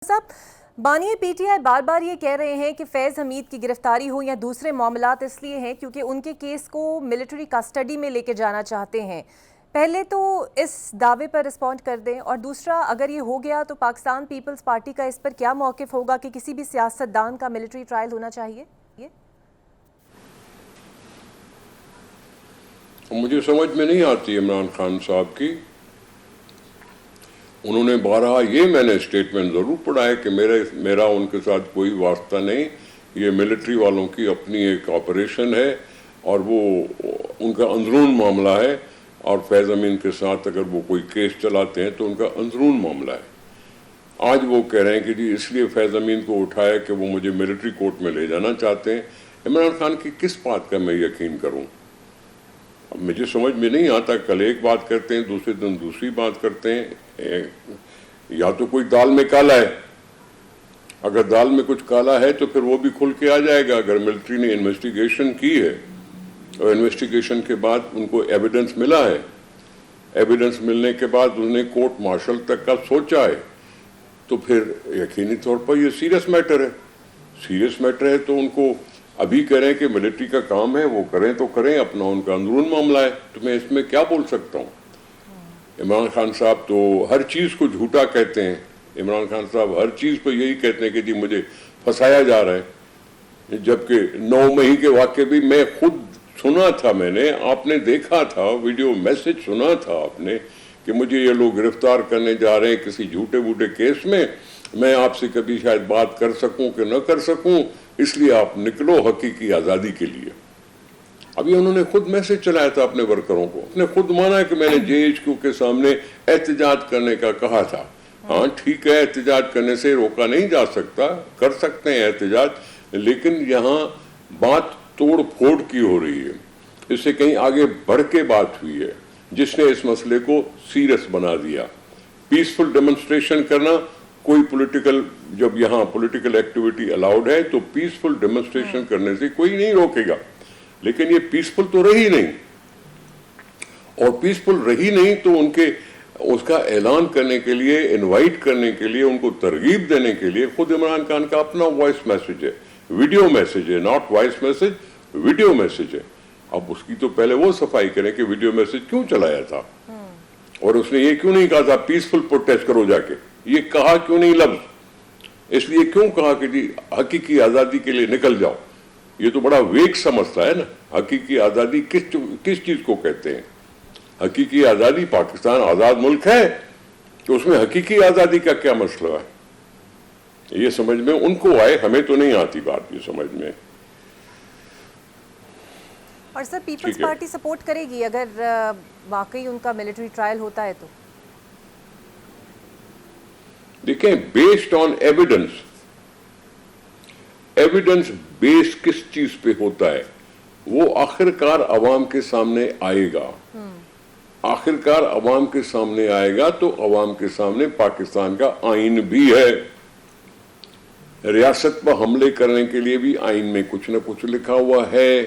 صاحب بانی P T I بار بار یہ کہہ رہے ہیں کہ فیض حمید کی گرفتاری ہو یا دوسرے معاملات اس لیے ہیں کیونکہ ان کے کیس کو ملٹری کسٹڈی میں لے کے جانا چاہتے ہیں. پہلے تو اس دعوے پر رسپونڈ کر دیں، اور دوسرا اگر یہ ہو گیا تو پاکستان پیپلز پارٹی کا اس پر کیا موقف ہوگا کہ کسی بھی سیاستدان کا ملٹری ٹرائل ہونا چاہیے؟ مجھے سمجھ میں نہیں آتی عمران خان صاحب کی. انہوں نے بارہا یہ میں نے اسٹیٹمنٹ ضرور پڑھا ہے کہ میرا ان کے ساتھ کوئی واسطہ نہیں، یہ ملٹری والوں کی اپنی ایک آپریشن ہے اور وہ ان کا اندرون معاملہ ہے، اور فیض امین کے ساتھ اگر وہ کوئی کیس چلاتے ہیں تو ان کا اندرون معاملہ ہے. آج وہ کہہ رہے ہیں کہ جی اس لیے فیض امین کو اٹھایا کہ وہ مجھے ملٹری کورٹ میں لے جانا چاہتے ہیں. عمران خان کی کس بات کا میں یقین کروں؟ اب مجھے سمجھ میں نہیں آتا. کل ایک بات کرتے ہیں، دوسرے دن دوسری بات کرتے ہیں. یا تو کوئی دال میں کالا ہے، اگر دال میں کچھ کالا ہے تو پھر وہ بھی کھل کے آ جائے گا. اگر ملٹری نے انویسٹیگیشن کی ہے اور انویسٹیگیشن کے بعد ان کو ایویڈنس ملا ہے، ایویڈنس ملنے کے بعد انہوں نے کورٹ مارشل تک کا سوچا ہے، تو پھر یقینی طور پر یہ سیریس میٹر ہے. سیریس میٹر ہے تو ان کو ابھی کریں کہ ملٹری کا کام ہے وہ کریں تو کریں، اپنا ان کا اندرون معاملہ ہے. تو میں اس میں کیا بول سکتا ہوں؟ عمران خان صاحب تو ہر چیز کو جھوٹا کہتے ہیں. عمران خان صاحب ہر چیز پہ یہی کہتے ہیں کہ جی مجھے پھنسایا جا رہا ہے، جبکہ 9 مئی کے واقعے بھی میں خود سنا تھا. میں نے، آپ نے دیکھا تھا ویڈیو میسج سنا تھا آپ نے کہ مجھے یہ لوگ گرفتار کرنے جا رہے ہیں کسی جھوٹے بوٹے کیس میں آپ سے کبھی شاید بات کر سکوں کہ نہ کر سکوں، اس لیے آپ نکلو حقیقی آزادی کے لیے. ابھی انہوں نے خود میسج چلایا تھا اپنے ورکروں کو، نے خود مانا کہ میں نے جے ایچ کیو کے سامنے احتجاج کرنے کا کہا تھا. ہاں ٹھیک ہے، احتجاج کرنے سے روکا نہیں جا سکتا، کر سکتے ہیں احتجاج، لیکن یہاں بات توڑ پھوڑ کی ہو رہی ہے. اس سے کہیں آگے بڑھ کے بات ہوئی ہے جس نے اس مسئلے کو سیریس بنا دیا. پیسفل ڈیمونسٹریشن کرنا کوئی پولیٹیکل، جب یہاں پولیٹیکل ایکٹیویٹی الاؤڈ ہے تو پیسفل ڈیمونسٹریشن کرنے سے کوئی نہیں روکے گا، لیکن یہ پیسفل تو رہی نہیں. اور پیسفل رہی نہیں تو ان کے اس کا اعلان کرنے کے لیے، انوائٹ کرنے کے لیے، ان کو ترغیب دینے کے لیے خود عمران خان کا اپنا وائس میسج ہے، ویڈیو میسج ہے، not voice message, video message ہے. اب اس کی تو پہلے وہ صفائی کریں کہ ویڈیو میسج کیوں چلایا تھا، اور اس نے یہ کیوں نہیں کہا تھا پیسفل پروٹیسٹ کرو جا کے، یہ کہا کیوں نہیں لفظ، اس لیے کیوں کہا کہ جی حقیقی آزادی کے لیے نکل جاؤ. یہ تو بڑا ویک سمجھتا ہے نا. حقیقی آزادی کس چیز کو کہتے ہیں؟ حقیقی آزادی، پاکستان آزاد ملک ہے تو اس میں حقیقی آزادی کا کیا مسئلہ ہے؟ یہ سمجھ میں ان کو آئے، ہمیں تو نہیں آتی بات یہ سمجھ میں. اور سر پیپلز پارٹی سپورٹ کرے گی اگر واقعی ان کا ملٹری ٹرائل ہوتا ہے تو؟ دیکھیں، بیسڈ آن ایویڈنس، ایویڈنس بیس کس چیز پہ ہوتا ہے وہ آخرکار عوام کے سامنے آئے گا. آخرکار عوام کے سامنے آئے گا تو عوام کے سامنے پاکستان کا آئین بھی ہے. ریاست پر حملے کرنے کے لیے بھی آئین میں کچھ نہ کچھ لکھا ہوا ہے.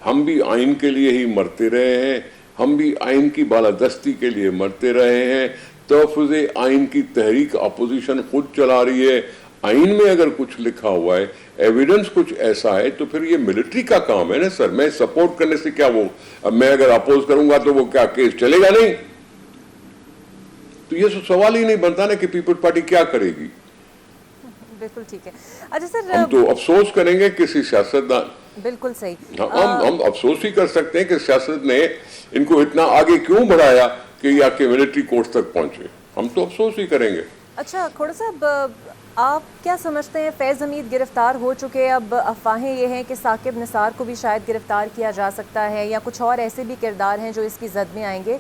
ہم بھی آئین کے لیے ہی مرتے رہے ہیں، ہم بھی آئین کی بالادستی کے لیے مرتے رہے ہیں. تحفظ آئین کی تحریک اپوزیشن خود چلا رہی ہے. آئین میں اگر کچھ لکھا ہوا ہے، ایویڈنس کچھ ایسا ہے، تو پھر یہ ملٹری کا کام ہے نا سر. میں سپورٹ کرنے سے کیا، وہ میں اگر اپوز کروں گا تو وہ کیا کیس چلے گا نہیں؟ تو یہ سوال ہی نہیں بنتا نا کہ پیپل پارٹی کیا کرے گی. بالکل ٹھیک ہے. اچھا سر، ہم تو افسوس کریں گے کسی سیاستدان، بالکل صحیح، ہم افسوس ہی کر سکتے ہیں کہ سیاست نے ان کو اتنا آگے کیوں بڑھایا کہ یا کہ ملٹری کورٹ تک پہنچے. ہم تو افسوس ہی کریں گے. اچھا کھوڑا صاحب، آپ کیا سمجھتے ہیں؟ فیض حمید گرفتار ہو چکے، اب افواہیں یہ ہیں کہ ثاقب نثار کو بھی شاید گرفتار کیا جا سکتا ہے، یا کچھ اور ایسے بھی کردار ہیں جو اس کی زد میں آئیں گے،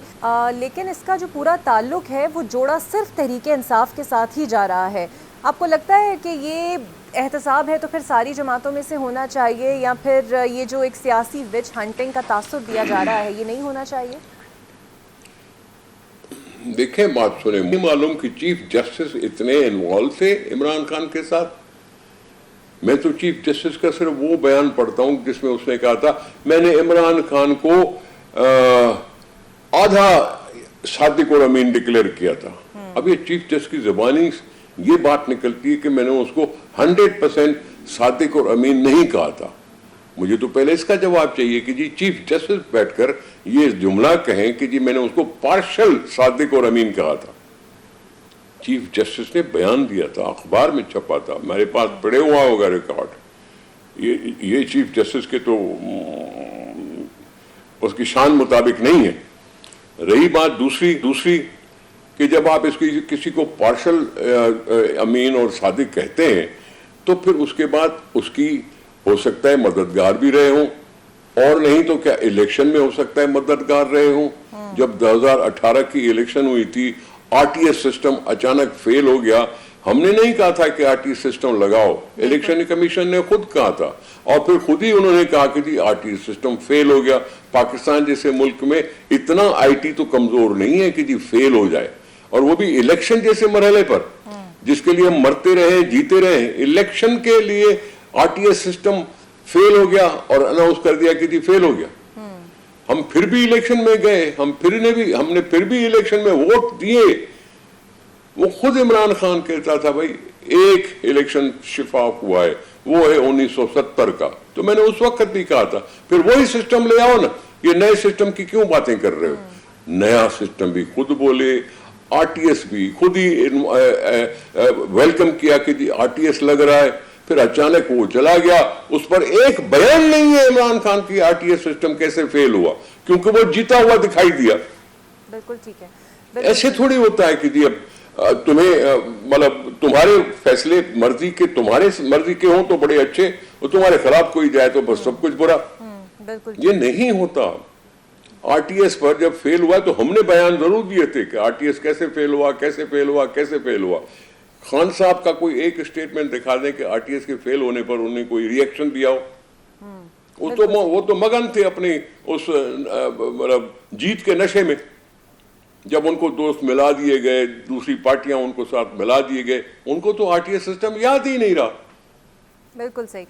لیکن اس کا جو پورا تعلق ہے وہ جوڑا صرف تحریک انصاف کے ساتھ ہی جا رہا ہے. آپ کو لگتا ہے کہ یہ احتساب ہے تو پھر ساری جماعتوں میں سے ہونا چاہیے، یا پھر یہ جو ایک سیاسی وچ ہنٹنگ کا تاثر دیا جا رہا ہے یہ نہیں ہونا چاہیے؟ دیکھیں بات سنیں، مجھے معلوم کہ چیف جسٹس اتنے انوالو تھے عمران خان کے ساتھ. میں تو چیف جسٹس کا صرف وہ بیان پڑھتا ہوں جس میں اس نے کہا تھا میں نے عمران خان کو آدھا صادق اور امین ڈکلیئر کیا تھا. اب یہ چیف جسٹس کی زبانی یہ بات نکلتی ہے کہ میں نے اس کو 100% صادق اور امین نہیں کہا تھا. مجھے تو پہلے اس کا جواب چاہیے کہ جی چیف جسٹس بیٹھ کر یہ جملہ کہیں کہ جی میں نے اس کو پارشل صادق اور امین کہا تھا. چیف جسٹس نے بیان دیا تھا, اخبار میں چھپا تھا, میرے پاس پڑے ہوا ہوگا ریکارڈ. یہ چیف جسٹس کے تو اس کی شان مطابق نہیں ہے. رہی بات دوسری کہ جب آپ کسی کو پارشل امین اور صادق کہتے ہیں تو پھر اس کے بعد اس کی ہو سکتا ہے مددگار بھی رہے ہوں, اور نہیں تو کیا الیکشن میں ہو سکتا ہے مددگار رہے ہوں. جب 2018 کی الیکشن ہوئی تھی, آر ٹی ایس سسٹم اچانک فیل ہو گیا. ہم نے نہیں کہا تھا کہ آر ٹی ایس سسٹم لگاؤ, الیکشن کمیشن نے خود کہا تھا, اور پھر خود ہی انہوں نے کہا کہ جی R T S system fail ہو گیا. پاکستان جیسے ملک میں اتنا آئی ٹی تو کمزور نہیں ہے کہ جی فیل ہو جائے, اور وہ بھی الیکشن جیسے مرحلے پر جس کے لیے ہم مرتے رہے جیتے رہے. الیکشن کے لیے R T S system fail ہو گیا اور اناؤنس کر دیا کہ جی فیل ہو گیا. ہم پھر بھی الیکشن میں گئے, ہم نے پھر بھی الیکشن میں ووٹ دیے. وہ خود عمران خان کہتا تھا بھائی ایک الیکشن شفاف ہوا ہے, وہ ہے 1970 کا. تو میں نے اس وقت بھی کہا تھا پھر وہی سسٹم لے آؤ نا, یہ نئے سسٹم کی کیوں باتیں کر رہے ہو. نیا سسٹم بھی خود بولے, آر ٹی ایس بھی خود ہی ویلکم کیا کہ جی آر ٹی ایس لگ رہا ہے. پھر اچانک وہ چلا گیا, اس پر ایک بیان نہیں ہے عمران خان کی آر ٹی ایس سسٹم کیسے فیل ہوا, کیونکہ وہ جیتا ہوا دکھائی دیا. بالکل ٹھیک ہے. ایسے تھوڑی ہوتا ہے کہ جی اب تمہیں مطلب تمہارے فیصلے تمہارے مرضی کے ہوں تو بڑے اچھے, اور تمہارے خلاف کوئی جائے تو بس سب کچھ برا. یہ نہیں ہوتا. آر ٹی ایس پر جب فیل ہوا تو ہم نے بیان ضرور دیے تھے کہ آر ٹی ایس کیسے فیل ہوا. خان صاحب کا کوئی ایک اسٹیٹمنٹ دکھا دیں کہ آر ٹی ایس کے فیل ہونے پر انہوں نے کوئی ری ایکشن دیا ہو. وہ تو مگن تھے اپنی اس مطلب جیت کے نشے میں. جب ان کو دوست ملا دیے گئے, دوسری پارٹیاں ان کو ساتھ ملا دیے گئے, ان کو تو آر ٹی ایس سسٹم یاد ہی نہیں رہا. بالکل صحیح.